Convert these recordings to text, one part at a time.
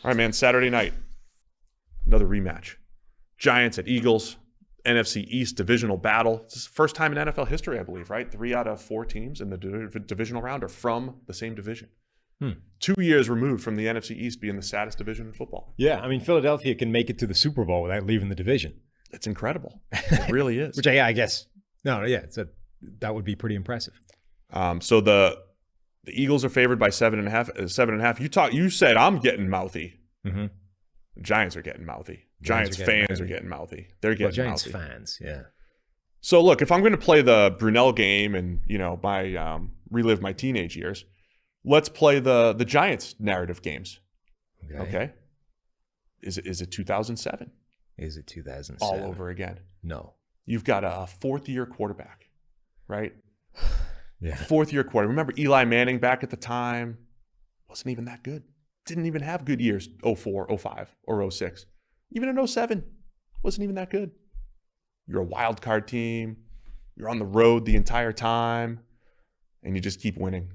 All right, man, Saturday night, another rematch. Giants at Eagles, NFC East divisional battle. This is the first time in NFL history, I believe, right? 3 out of 4 teams in the divisional round are from the same division. 2 years removed from the NFC East being the saddest division in football. Yeah, I mean, Philadelphia can make it to the Super Bowl without leaving the division. It's incredible. It really is. Which I guess, that would be pretty impressive. So the Eagles are favored by 7.5. You said I'm getting mouthy. Mm-hmm. The Giants are getting mouthy. Giants fans are getting mouthy. They're getting Giants mouthy. fans, yeah. So look, if I'm going to play the Brunel game and relive my teenage years, let's play the Giants narrative games. Okay. Is it 2007? Is it 2007? All over again. No. You've got a fourth-year quarterback, right? Yeah. Fourth-year quarterback. Remember Eli Manning back at the time? Wasn't even that good. Didn't even have good years, 04, 05, or 06. Even in 07, wasn't even that good. You're a wild card team. You're on the road the entire time. And you just keep winning.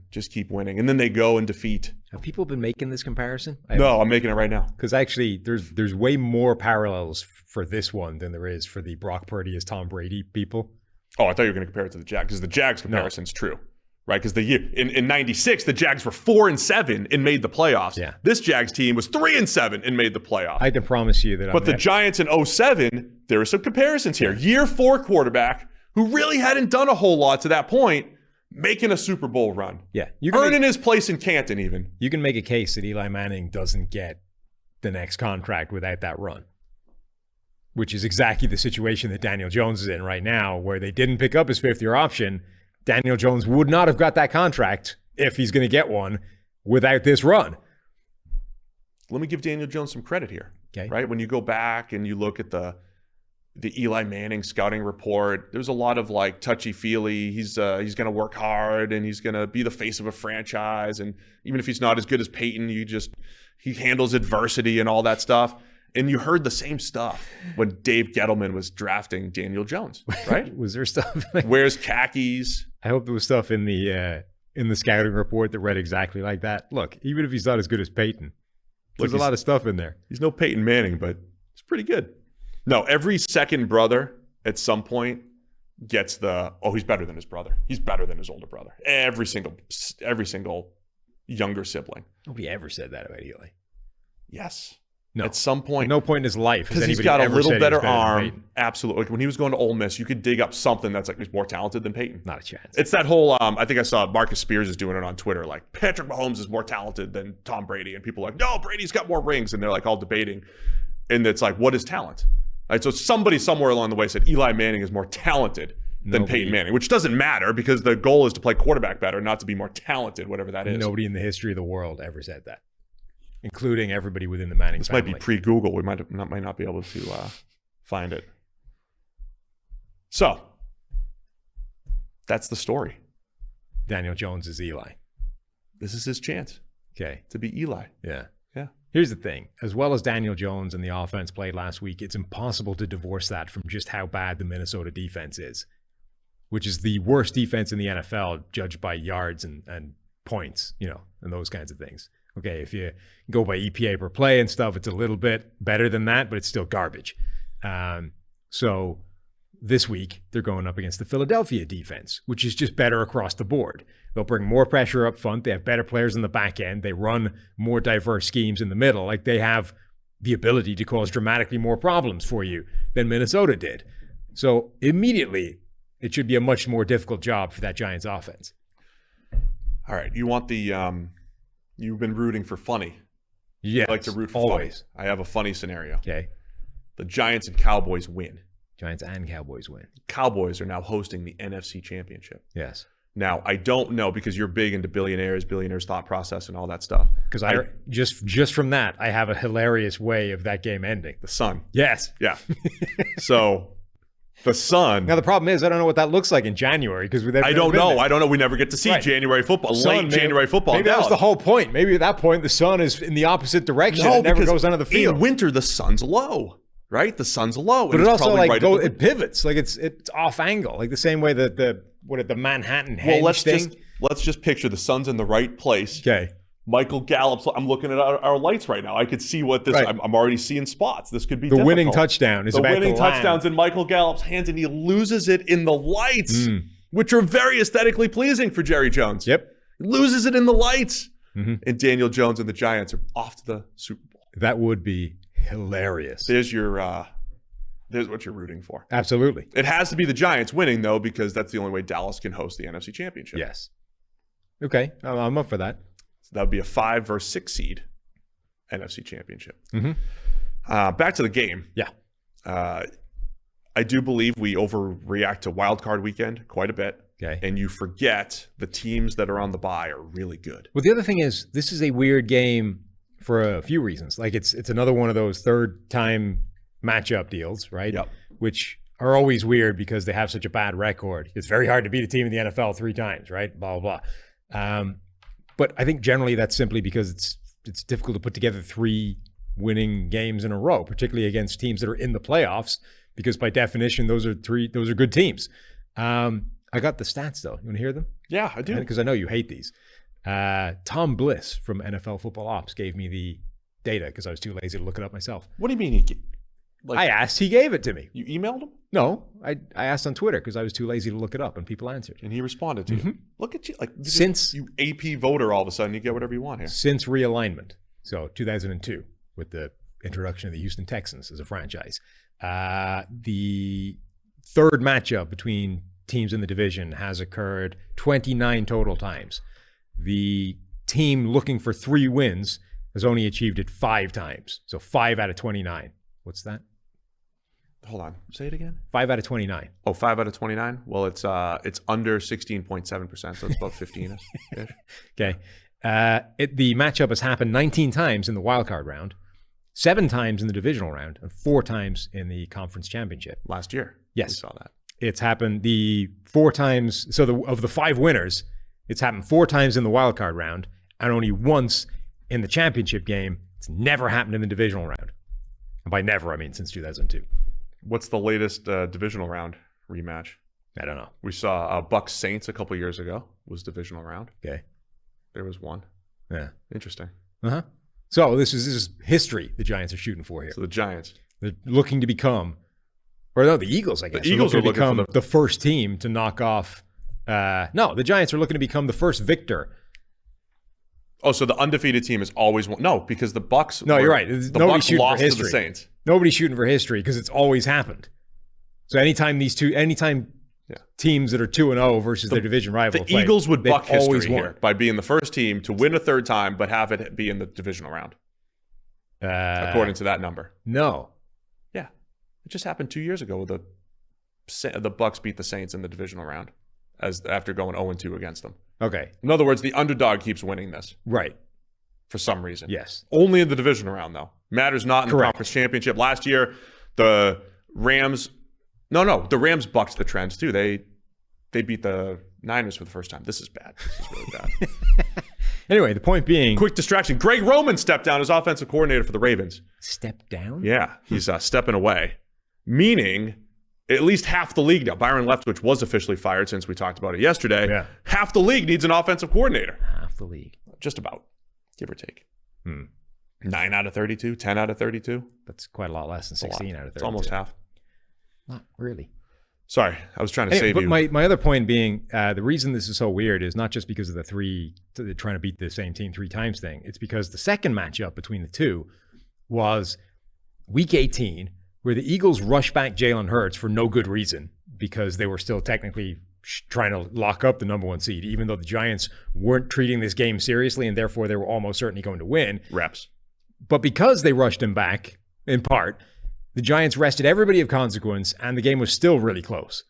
And then they go and defeat. Have people been making this comparison? No, I'm making it right now. Because actually, there's way more parallels for this one than there is for the Brock Purdy as Tom Brady people. Oh, I thought you were going to compare it to the Jags, because the Jags comparison's true, right? Because the year in '96, the Jags were 4-7 and made the playoffs. Yeah. This Jags team was 3-7 and made the playoffs. I can promise you that. But the Giants in 07, there are some comparisons here. Year 4 quarterback who really hadn't done a whole lot to that point, making a Super Bowl run. Yeah. Earning his place in Canton even. You can make a case that Eli Manning doesn't get the next contract without that run, which is exactly the situation that Daniel Jones is in right now, where they didn't pick up his 5th-year option. Daniel Jones would not have got that contract, if he's going to get one, without this run. Let me give Daniel Jones some credit here. Okay. Right? When you go back and you look at the Eli Manning scouting report, there's a lot of like touchy-feely. He's going to work hard and he's going to be the face of a franchise. And even if he's not as good as Peyton, he handles adversity and all that stuff. And you heard the same stuff when Dave Gettleman was drafting Daniel Jones, right? Was there stuff? Wears khakis. I hope there was stuff in the scouting report that read exactly like that. Look, even if he's not as good as Peyton, there's a lot of stuff in there. He's no Peyton Manning, but he's pretty good. No, every second brother at some point gets he's better than his brother. He's better than his older brother. Every single younger sibling. Nobody ever said that about Eli. Yes. No. At some point. At no point in his life has because anybody he's got a ever little said better he's better than arm. Peyton. Absolutely. Like when he was going to Ole Miss, you could dig up something that's like he's more talented than Peyton. Not a chance. It's that whole, I think I saw Marcus Spears is doing it on Twitter, like Patrick Mahomes is more talented than Tom Brady. And people are like, no, Brady's got more rings. And they're like all debating. And it's like, what is talent? Right, so somebody somewhere along the way said Eli Manning is more talented than Peyton Manning, which doesn't matter because the goal is to play quarterback better, not to be more talented, whatever that is. Nobody in the history of the world ever said that, including everybody within the Manning family. This might be pre-Google. We might not be able to find it. So, that's the story. Daniel Jones is Eli. This is his chance to be Eli. Yeah. Yeah. Here's the thing. As well as Daniel Jones and the offense played last week, it's impossible to divorce that from just how bad the Minnesota defense is, which is the worst defense in the NFL, judged by yards and points, and those kinds of things. Okay, if you go by EPA per play and stuff, it's a little bit better than that, but it's still garbage. So this week, they're going up against the Philadelphia defense, which is just better across the board. They'll bring more pressure up front. They have better players in the back end. They run more diverse schemes in the middle. Like they have the ability to cause dramatically more problems for you than Minnesota did. So immediately, it should be a much more difficult job for that Giants offense. All right. You want you've been rooting for funny. Yes, I like to root for always. funny. I have a funny scenario. Okay. The Giants and Cowboys win. Giants and Cowboys win. Cowboys are now hosting the NFC Championship. Yes. Now, I don't know because you're big into billionaires thought process and all that stuff. Because I just from that, I have a hilarious way of that game ending. The sun. Yes. Yeah. So the sun. Now the problem is I don't know what that looks like in January because I don't know. We never get to see January football. January football. Maybe that was the whole point. Maybe at that point the sun is in the opposite direction. No, it never goes onto the field. In winter, the sun's low. Right? The sun's low. But it also it pivots. Like it's off angle. Like the same way that the Manhattan hedge thing. Let's just picture the sun's in the right place. Okay. Michael Gallup's. I'm looking at our lights right now. I could see what this. Right. I'm already seeing spots. This could be The difficult. winning touchdown is the about winning to land. touchdowns in Michael Gallup's hands, and he loses it in the lights, which are very aesthetically pleasing for Jerry Jones. Yep. He loses it in the lights, Mm-hmm. and Daniel Jones and the Giants are off to the Super Bowl. That would be hilarious. There's your. There's what you're rooting for. Absolutely. It has to be the Giants winning, though, because that's the only way Dallas can host the NFC Championship. Yes. Okay, I'm up for that. So that would be a 5 versus 6 seed NFC Championship. Mm-hmm. Back to the game. Yeah. I do believe we overreact to Wild Card Weekend quite a bit. Okay. And you forget the teams that are on the bye are really good. Well, the other thing is, this is a weird game for a few reasons. Like, it's another one of those third-time matchup deals, right? Yep. Which are always weird because they have such a bad record. It's very hard to beat a team in the NFL 3 times, right? Blah, blah, blah. But I think generally that's simply because it's difficult to put together 3 winning games in a row, particularly against teams that are in the playoffs, because by definition, those are good teams. I got the stats, though. You want to hear them? Yeah, I do. Because I know you hate these. Tom Bliss from NFL Football Ops gave me the data because I was too lazy to look it up myself. What do you mean? I asked, he gave it to me. You emailed him? No, I asked on Twitter because I was too lazy to look it up, and people answered. And he responded to you. Look at you. Like, Since you AP voter, all of a sudden, you get whatever you want here. Since realignment, so 2002, with the introduction of the Houston Texans as a franchise, the third matchup between teams in the division has occurred 29 total times. The team looking for 3 wins has only achieved it 5 times. So 5 out of 29. What's that? Hold on. Say it again. 5 out of 29. Oh, 5 out of 29? Well, it's under 16.7%, so it's about 15-ish. Okay. The matchup has happened 19 times in the wild card round, 7 times in the divisional round, and 4 times in the conference championship. Last year. Yes. We saw that. It's happened the 4 times. So of the 5 winners, it's happened 4 times in the wild card round and only once in the championship game. It's never happened in the divisional round. And by never, I mean since 2002. What's the latest divisional round rematch? I don't know. We saw Bucks Saints a couple years ago was divisional round. Okay. There was one. Yeah. Interesting. Uh-huh. So this is history the Giants are shooting for here. So the Giants. They're looking to become, or no, the Eagles, I guess. The Eagles are looking to become the first team to knock off. No, the Giants are looking to become the first victor. Oh, so the undefeated team is always one. No, because the Bucks. No, you're right. The Bucks lost to the Saints. Nobody's shooting for history because it's always happened. So anytime teams that are 2-0 versus their division rival the play, Eagles would buck history won. here by being the first team to win a third time, but have it be in the divisional round, according to that number. No. Yeah, it just happened 2 years ago. The Bucks beat the Saints in the divisional round after going 0-2 against them. Okay. In other words, the underdog keeps winning this. Right. For some reason. Yes. Only in the divisional round, though. Matters not in the conference championship. Last year, the Rams... No. The Rams bucked the trends, too. They beat the Niners for the first time. This is bad. This is really bad. Anyway, the point being... Quick distraction. Greg Roman stepped down as offensive coordinator for the Ravens. Stepped down? Yeah. He's stepping away. Meaning... At least half the league now. Byron Leftwich was officially fired since we talked about it yesterday. Yeah. Half the league needs an offensive coordinator. Half the league. Just about. Give or take. 9 out of 32, 10 out of 32. That's quite a lot less than 16 out of 32. It's almost half. Not really. Sorry, I was trying to save you. But my other point being, the reason this is so weird is not just because of the trying to beat the same team 3 times thing. It's because the second matchup between the two was week 18, where the Eagles rushed back Jalen Hurts for no good reason because they were still technically trying to lock up the number 1 seed, even though the Giants weren't treating this game seriously and therefore they were almost certainly going to win. Reps. But because they rushed him back, in part, the Giants rested everybody of consequence and the game was still really close.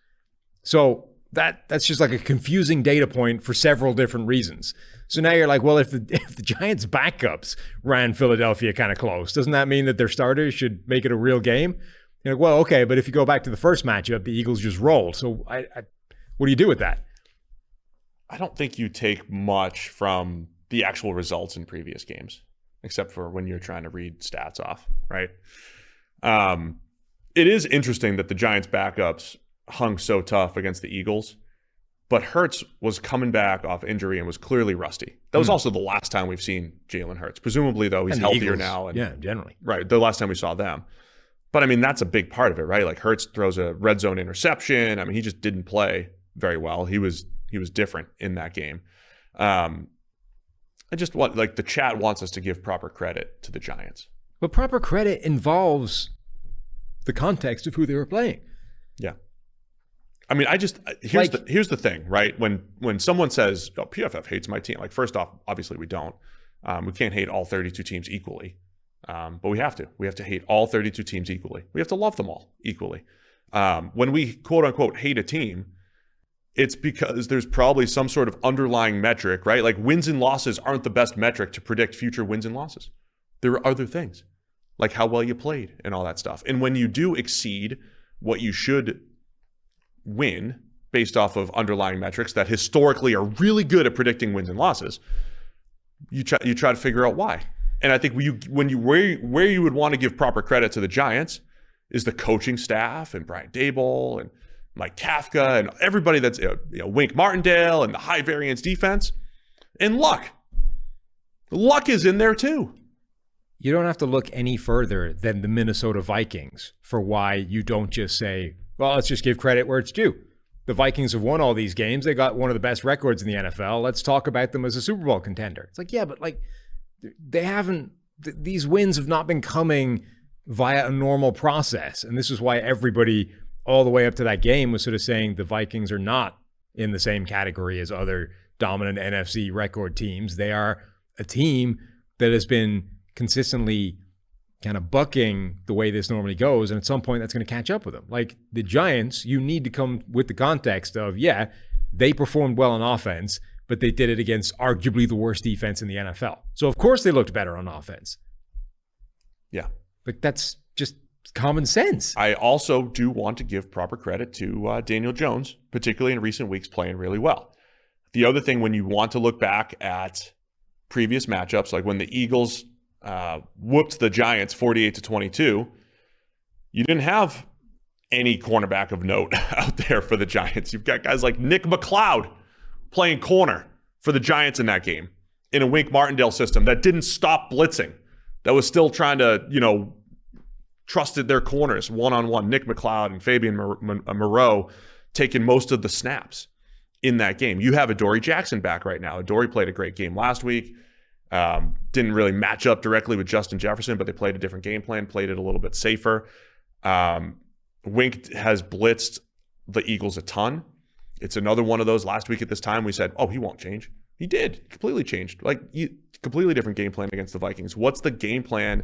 So that's just like a confusing data point for several different reasons. So now you're like, well, if the Giants' backups ran Philadelphia kind of close, doesn't that mean that their starters should make it a real game? You're like, well, okay, but if you go back to the first matchup, the Eagles just rolled. So what do you do with that? I don't think you take much from the actual results in previous games, except for when you're trying to read stats off, right? It is interesting that the Giants' backups hung so tough against the Eagles. But Hurts was coming back off injury and was clearly rusty. That was also the last time we've seen Jalen Hurts. Presumably, though, he's healthier Eagles, now. And, yeah, generally. Right, the last time we saw them. But, I mean, that's a big part of it, right? Like, Hurts throws a red zone interception. I mean, he just didn't play very well. He was different in that game. I just want, like, the chat wants us to give proper credit to the Giants. But proper credit involves the context of who they were playing. Yeah. I mean, here's the thing, right? When someone says, "Oh, PFF hates my team," like, first off, obviously we don't. We can't hate all 32 teams equally, but we have to. We have to hate all 32 teams equally. We have to love them all equally. When we quote unquote hate a team, it's because there's probably some sort of underlying metric, right? Like, wins and losses aren't the best metric to predict future wins and losses. There are other things, like how well you played and all that stuff. And when you do exceed what you should win based off of underlying metrics that historically are really good at predicting wins and losses, you try to figure out why. And I think where you would want to give proper credit to the Giants is the coaching staff and Brian Daboll and Mike Kafka and everybody that's Wink Martindale and the high variance defense, and luck. Luck is in there too. You don't have to look any further than the Minnesota Vikings for why you don't just say, well, let's just give credit where it's due. The Vikings have won all these games. They got one of the best records in the NFL. Let's talk about them as a Super Bowl contender. It's like, yeah, but like they haven't, these wins have not been coming via a normal process. And this is why everybody all the way up to that game was sort of saying the Vikings are not in the same category as other dominant NFC record teams. They are a team that has been consistently kind of bucking the way this normally goes, and at some point that's going to catch up with them. Like the Giants, you need to come with the context of, yeah, they performed well on offense, but they did it against arguably the worst defense in the NFL. So of course they looked better on offense. Yeah. Like that's just common sense. I also do want to give proper credit to Daniel Jones, particularly in recent weeks, playing really well. The other thing, when you want to look back at previous matchups, like when the Eagles whooped the Giants 48-22, you didn't have any cornerback of note out there for the Giants. You've got guys like Nick McLeod playing corner for the Giants in that game in a Wink Martindale system that didn't stop blitzing, that was still trying to, trusted their corners one-on-one. Nick McLeod and Fabian Moreau taking most of the snaps in that game. You have Adoree Jackson back right now. Adoree played a great game last week. Didn't really match up directly with Justin Jefferson, but they played a different game plan, played it a little bit safer. Wink has blitzed the Eagles a ton. It's another one of those. Last week at this time, we said, oh, he won't change. He did. Completely changed. Completely different game plan against the Vikings. What's the game plan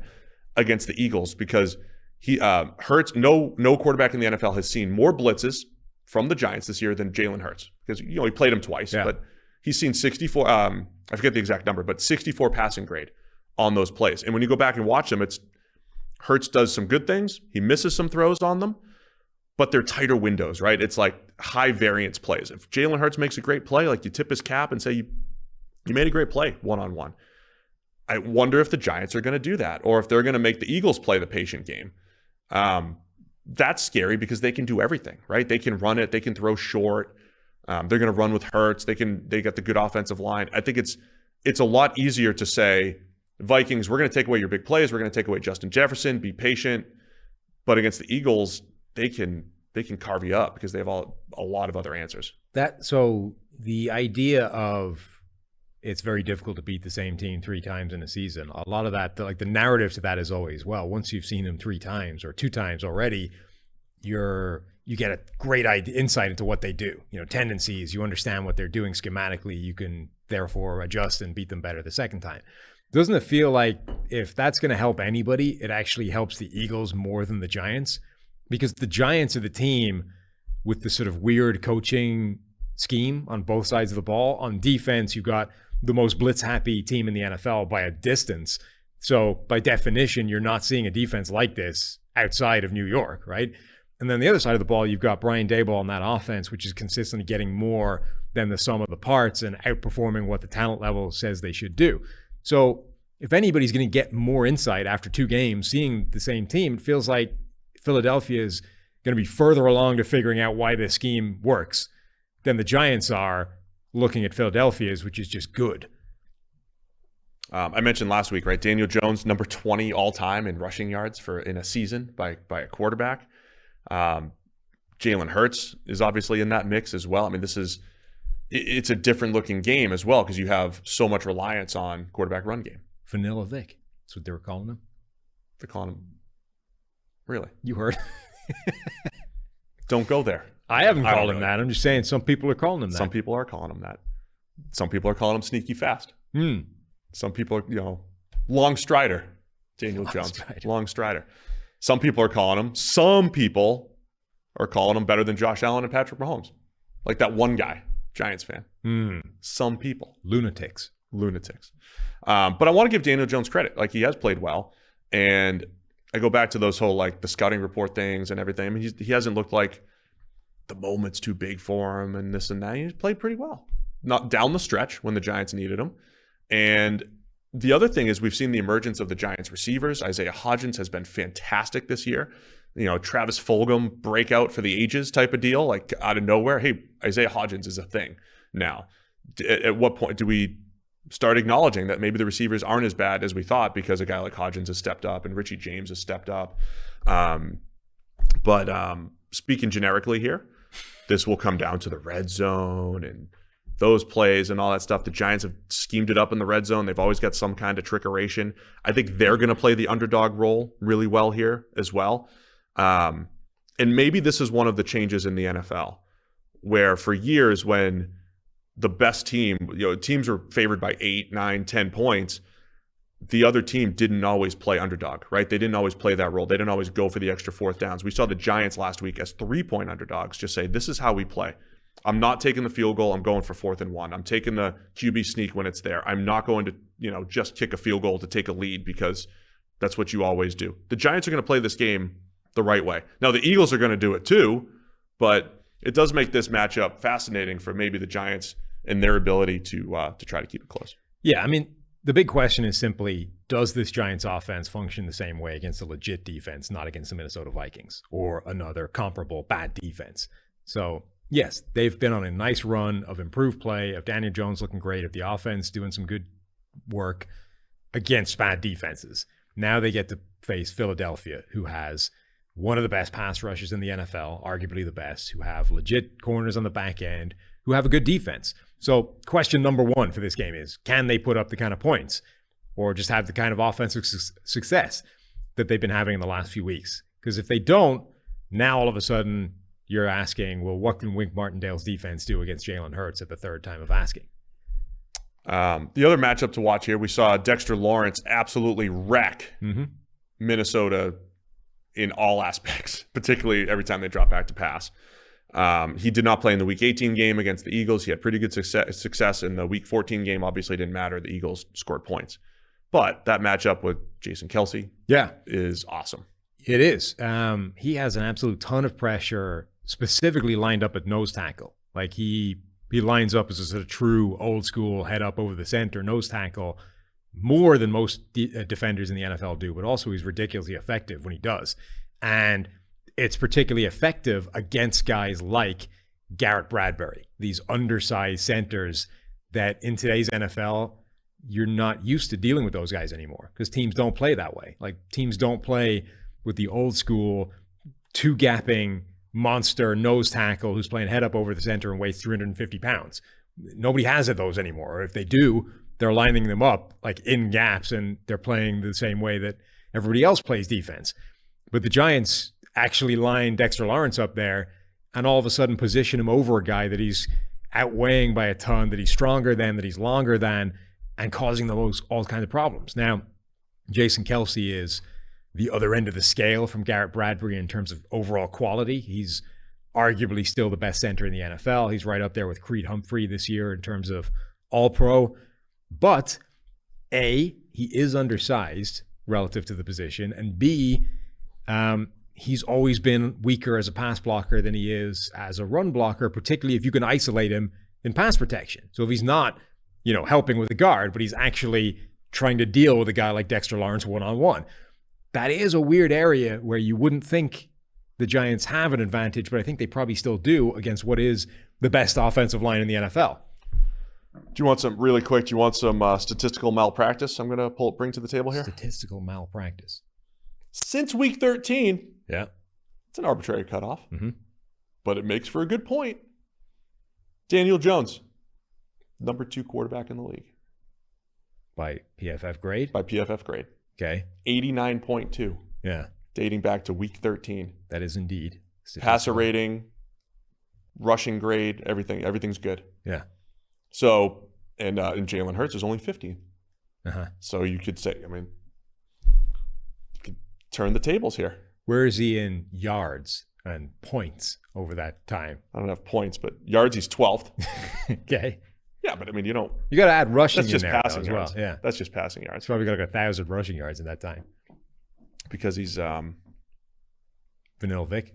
against the Eagles? Because he Hurts, no quarterback in the NFL has seen more blitzes from the Giants this year than Jalen Hurts. Because, he played him twice, but he's seen 64, I forget the exact number, but 64 passing grade on those plays. And when you go back and watch them, it's Hurts does some good things. He misses some throws on them, but they're tighter windows, right? It's like high variance plays. If Jalen Hurts makes a great play, like you tip his cap and say, you made a great play one-on-one. I wonder if the Giants are going to do that, or if they're going to make the Eagles play the patient game. That's scary because they can do everything, right? They can run it. They can throw short. They're going to run with Hurts. They got the good offensive line. I think it's a lot easier to say, Vikings, we're going to take away your big plays. We're going to take away Justin Jefferson. Be patient. But against the Eagles, they can carve you up because they have a lot of other answers. So the idea of it's very difficult to beat the same team 3 times in a season, a lot of that, like the narrative to that is always, well, once you've seen them 3 times or 2 times already, you get a great insight into what they do, tendencies. You understand what they're doing schematically. You can therefore adjust and beat them better the second time. Doesn't it feel like if that's going to help anybody, it actually helps the Eagles more than the Giants? Because the Giants are the team with the sort of weird coaching scheme on both sides of the ball. On defense, you've got the most blitz-happy team in the NFL by a distance. So by definition, you're not seeing a defense like this outside of New York, right? And then the other side of the ball, you've got Brian Daboll on that offense, which is consistently getting more than the sum of the parts and outperforming what the talent level says they should do. So if anybody's going to get more insight after 2 games, seeing the same team, it feels like Philadelphia is going to be further along to figuring out why this scheme works than the Giants are looking at Philadelphia's, which is just good. I mentioned last week, right? Daniel Jones, number 20 all time in rushing yards in a season by a quarterback. Jalen Hurts is obviously in that mix as well. I mean, it's a different looking game as well because you have so much reliance on quarterback run game. Vanilla Vic. That's what they were calling him. They're calling him. Really? You heard. Don't go there. I haven't called him that. I'm just saying some people are calling him that. Some people are calling him that. Some people are calling him sneaky fast. Some people are, long strider, Daniel Jones. Long strider. Some people are calling him better than Josh Allen and Patrick Mahomes. Like that one guy, Giants fan. Some people. Lunatics. But I want to give Daniel Jones credit. Like, he has played well. And I go back to those whole, like, the scouting report things and everything. I mean, he hasn't looked like the moment's too big for him and this and that. He's played pretty well. Not down the stretch when the Giants needed him. And the other thing is we've seen the emergence of the Giants receivers. Isaiah Hodgins has been fantastic this year. Travis Fulgham breakout for the ages type of deal, like out of nowhere. Hey, Isaiah Hodgins is a thing now. At what point do we start acknowledging that maybe the receivers aren't as bad as we thought because a guy like Hodgins has stepped up and Richie James has stepped up? But speaking generically here, this will come down to the red zone and those plays and all that stuff. The Giants have schemed it up in the red zone. They've always got some kind of trickeration. I think they're going to play the underdog role really well here as well. And maybe this is one of the changes in the NFL where for years when the best team, teams were favored by 8, 9, 10 points, the other team didn't always play underdog, right? They didn't always play that role. They didn't always go for the extra fourth downs. We saw the Giants last week as 3-point underdogs just say, this is how we play. I'm not taking the field goal. I'm going for 4th and 1. I'm taking the QB sneak when it's there. I'm not going to, just kick a field goal to take a lead because that's what you always do. The Giants are going to play this game the right way. Now, the Eagles are going to do it too, but it does make this matchup fascinating for maybe the Giants and their ability to try to keep it close. Yeah, I mean, the big question is simply, does this Giants offense function the same way against a legit defense, not against the Minnesota Vikings or another comparable bad defense? So, yes, they've been on a nice run of improved play, of Daniel Jones looking great, of the offense doing some good work against bad defenses. Now they get to face Philadelphia, who has one of the best pass rushers in the NFL, arguably the best, who have legit corners on the back end, who have a good defense. So question number one for this game is, can they put up the kind of points or just have the kind of offensive success that they've been having in the last few weeks? Because if they don't, now all of a sudden you're asking, well, what can Wink Martindale's defense do against Jalen Hurts at the third time of asking? The other matchup to watch here, we saw Dexter Lawrence absolutely wreck Minnesota in all aspects, particularly every time they drop back to pass. He did not play in the Week 18 game against the Eagles. He had pretty good success in the Week 14 game. Obviously, it didn't matter. The Eagles scored points. But that matchup with Jason Kelce is awesome. It is. He has an absolute ton of pressure, specifically lined up at nose tackle. Like he lines up as a sort of true old school head up over the center nose tackle more than most defenders in the NFL do, but also he's ridiculously effective when he does. And it's particularly effective against guys like Garrett Bradbury, these undersized centers that in today's NFL, you're not used to dealing with those guys anymore because teams don't play that way. Like teams don't play with the old school two-gapping monster nose tackle who's playing head up over the center and weighs 350 pounds. Nobody has those anymore. Or if they do, they're lining them up like in gaps and they're playing the same way that everybody else plays defense. But the Giants actually line Dexter Lawrence up there and all of a sudden position him over a guy that he's outweighing by a ton, that he's stronger than, that he's longer than, and causing all kinds of problems. Now, Jason Kelce is the other end of the scale from Garrett Bradbury in terms of overall quality. He's arguably still the best center in the NFL. He's right up there with Creed Humphrey this year in terms of all-pro. But A, he is undersized relative to the position, and B, he's always been weaker as a pass blocker than he is as a run blocker, particularly if you can isolate him in pass protection. So if he's not, helping with the guard, but he's actually trying to deal with a guy like Dexter Lawrence one-on-one. That is a weird area where you wouldn't think the Giants have an advantage, but I think they probably still do against what is the best offensive line in the NFL. Do you want some really quick? Do you want some statistical malpractice? I'm going to bring to the table here. Statistical malpractice. Since week 13, yeah, it's an arbitrary cutoff, but it makes for a good point. Daniel Jones, number 2 quarterback in the league by PFF grade. By PFF grade. Okay. 89.2. Yeah. Dating back to week 13. That is indeed. Passer rating, rushing grade, everything's good. Yeah. So, and Jalen Hurts is only 15. Uh-huh. So you could say, you could turn the tables here. Where is he in yards and points over that time? I don't have points, but yards, he's 12th. Okay. Yeah, but you got to add rushing in there passing as yards. well. Yeah. That's just passing yards. He's probably got like 1,000 rushing yards in that time. Because he's Vanilla Vic.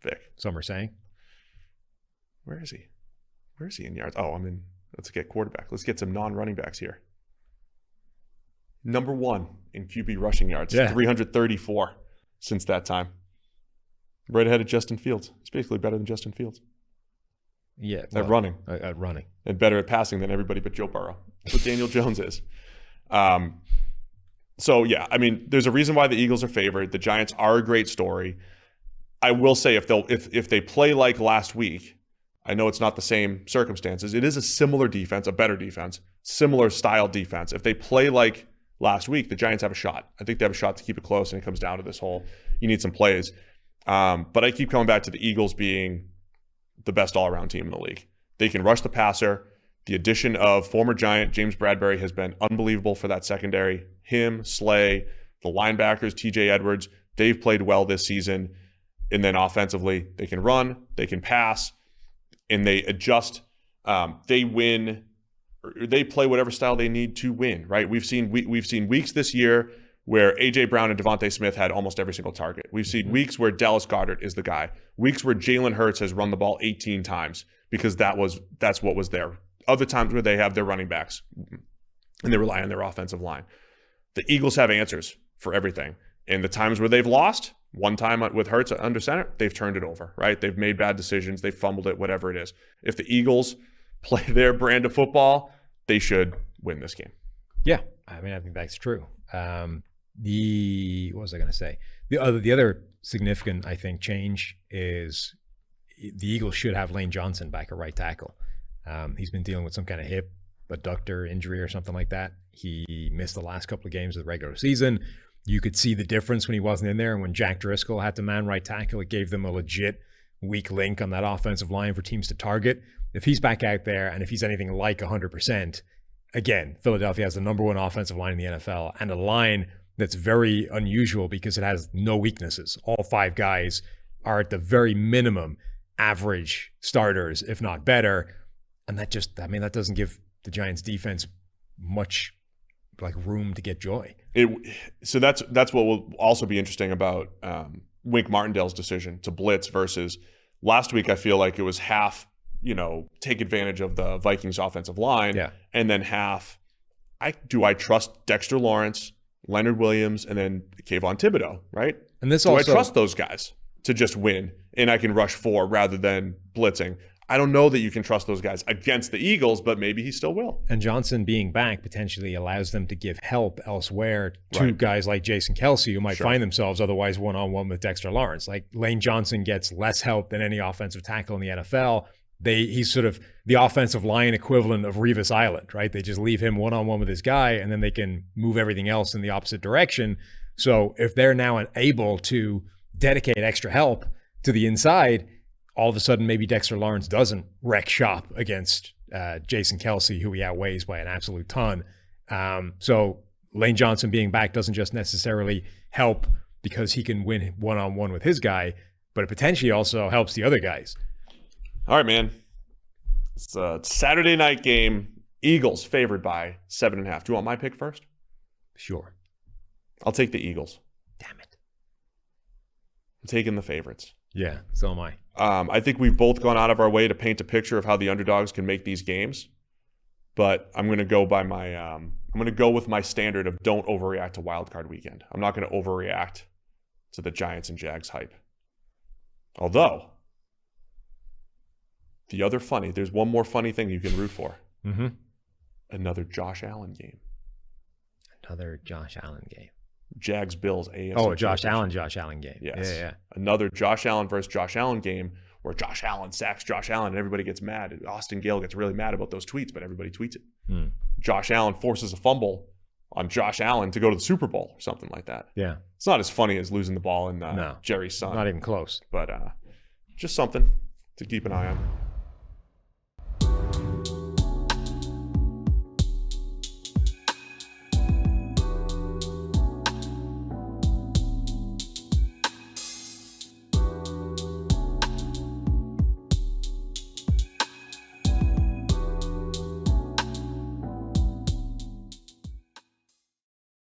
Vic. Some are saying. Where is he? Where is he in yards? Oh, let's get quarterback. Let's get some non-running backs here. Number 1 in QB rushing yards. Yeah. 334 since that time. Right ahead of Justin Fields. He's basically better than Justin Fields. Yeah. At running. At running. And better at passing than everybody but Joe Burrow. That's what Daniel Jones is. So, yeah, there's a reason why the Eagles are favored. The Giants are a great story. I will say if they play like last week, I know it's not the same circumstances. It is a similar defense, a better defense, similar style defense. If they play like last week, the Giants have a shot. I think they have a shot to keep it close, and it comes down to this whole, you need some plays. But I keep coming back to the Eagles being the best all-around team in the league. They can rush the passer. The addition of former Giant James Bradbury has been unbelievable for that secondary. Him, Slay, the linebackers, TJ Edwards, they've played well this season. And then offensively, they can run, they can pass, and they adjust. They win, or they play whatever style they need to win, right? We've seen weeks this year where A.J. Brown and Devontae Smith had almost every single target. We've seen weeks where Dallas Goedert is the guy. Weeks where Jalen Hurts has run the ball 18 times because that's what was there. Other times where they have their running backs and they rely on their offensive line. The Eagles have answers for everything. And the times where they've lost, one time with Hurts under center, they've turned it over, right? They've made bad decisions. They've fumbled it, whatever it is. If the Eagles play their brand of football, they should win this game. Yeah, I think that's true. What was I going to say? The other significant, I think, change is the Eagles should have Lane Johnson back at right tackle. He's been dealing with some kind of hip adductor injury or something like that. He missed the last couple of games of the regular season. You could see the difference when he wasn't in there, and when Jack Driscoll had to man right tackle, it gave them a legit weak link on that offensive line for teams to target. If he's back out there, and if he's anything like 100%, again, Philadelphia has the number 1 offensive line in the NFL, and a line that's very unusual because it has no weaknesses. All 5 guys are at the very minimum average starters, if not better. And that doesn't give the Giants defense much room to get joy. So that's what will also be interesting about Wink Martindale's decision to blitz versus last week. I feel like it was half, take advantage of the Vikings offensive line, and then half, do I trust Dexter Lawrence, Leonard Williams, and then Kayvon Thibodeau, right? And do I trust those guys to just win and I can rush 4 rather than blitzing? I don't know that you can trust those guys against the Eagles, but maybe he still will. And Johnson being back potentially allows them to give help elsewhere to guys like Jason Kelce, who might find themselves otherwise one-on-one with Dexter Lawrence. Like Lane Johnson gets less help than any offensive tackle in the NFL. He's sort of the offensive line equivalent of Revis Island, right? They just leave him one-on-one with his guy, and then they can move everything else in the opposite direction. So if they're now able to dedicate extra help to the inside, all of a sudden maybe Dexter Lawrence doesn't wreck shop against Jason Kelce, who he outweighs by an absolute ton. So Lane Johnson being back doesn't just necessarily help because he can win one-on-one with his guy, but it potentially also helps the other guys. All right, man. It's a Saturday night game. Eagles favored by 7.5. Do you want my pick first? Sure. I'll take the Eagles. Damn it. I'm taking the favorites. Yeah, so am I. I think we've both gone out of our way to paint a picture of how the underdogs can make these games, but I'm going to go by my. I'm going to go with my standard of don't overreact to Wild Card Weekend. I'm not going to overreact to the Giants and Jags hype. Although The other funny, there's one more funny thing you can root for. Mm-hmm. Another Josh Allen game. Another Josh Allen game. Jags Bills AFC. Oh, a Josh Allen game. Yes. Yeah. Another Josh Allen versus Josh Allen game where Josh Allen sacks Josh Allen and everybody gets mad. Austin Gale gets really mad about those tweets, but everybody tweets it. Josh Allen forces a fumble on Josh Allen to go to the Super Bowl or something like that. Yeah. It's not as funny as losing the ball in No, Jerry's son. not even close. But just something to keep an eye on.